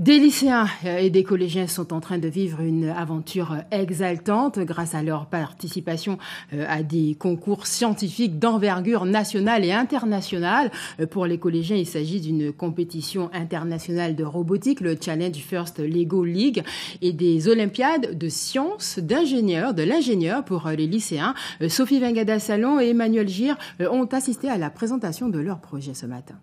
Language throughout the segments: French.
Des lycéens et des collégiens sont en train de vivre une aventure exaltante grâce à leur participation à des concours scientifiques d'envergure nationale et internationale. Pour les collégiens, il s'agit d'une compétition internationale de robotique, le Challenge First Lego League, et des olympiades de sciences, de l'ingénieur pour les lycéens. Sophie Vengada-Salon et Emmanuel Gir ont assisté à la présentation de leur projet ce matin.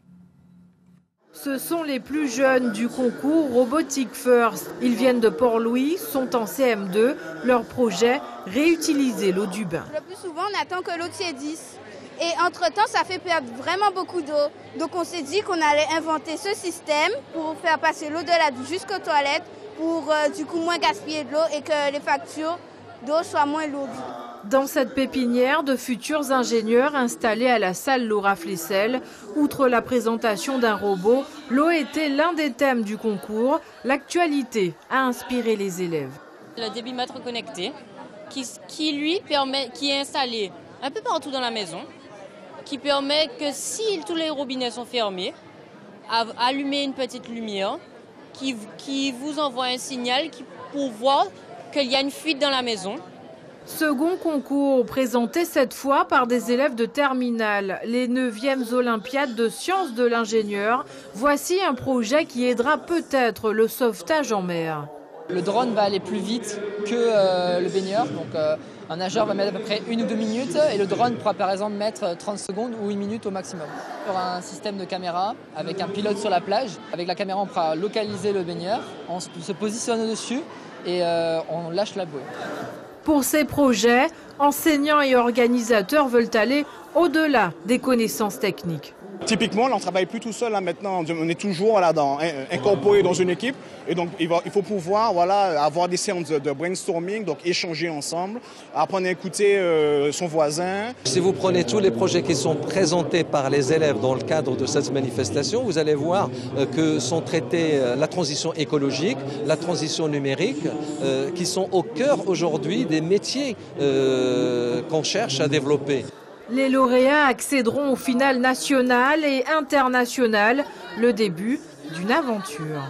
Ce sont les plus jeunes du concours Robotic First. Ils viennent de Port-Louis, sont en CM2. Leur projet, réutiliser l'eau du bain. Le plus souvent, on attend que l'eau tiédisse. Et entre-temps, ça fait perdre vraiment beaucoup d'eau. Donc on s'est dit qu'on allait inventer ce système pour faire passer l'eau de la douche jusqu'aux toilettes pour du coup moins gaspiller de l'eau et que les factures d'eau soient moins lourdes. Dans cette pépinière de futurs ingénieurs installés à la salle Laura Flessel, outre la présentation d'un robot, l'eau était l'un des thèmes du concours. L'actualité a inspiré les élèves. Le débitmètre connecté qui est installé un peu partout dans la maison, qui permet que si tous les robinets sont fermés, allumer une petite lumière qui vous envoie un signal pour voir qu'il y a une fuite dans la maison. Second concours présenté cette fois par des élèves de terminale, les 9e Olympiades de sciences de l'ingénieur. Voici un projet qui aidera peut-être le sauvetage en mer. Le drone va aller plus vite que le baigneur, donc un nageur va mettre à peu près 1 ou 2 minutes et le drone pourra par exemple mettre 30 secondes ou 1 minute au maximum. Il y aura un système de caméra avec un pilote sur la plage. Avec la caméra, on pourra localiser le baigneur, on se positionne dessus et on lâche la bouée. Pour ces projets, enseignants et organisateurs veulent aller au-delà des connaissances techniques. Typiquement, là, on ne travaille plus tout seul. Là, maintenant, on est toujours là, incorporé dans une équipe. Et donc, il faut pouvoir avoir des séances de brainstorming, donc échanger ensemble, apprendre à écouter son voisin. Si vous prenez tous les projets qui sont présentés par les élèves dans le cadre de cette manifestation, vous allez voir que sont traités la transition écologique, la transition numérique, qui sont au cœur aujourd'hui des métiers qu'on cherche à développer. Les lauréats accéderont aux finales nationales et internationales, le début d'une aventure.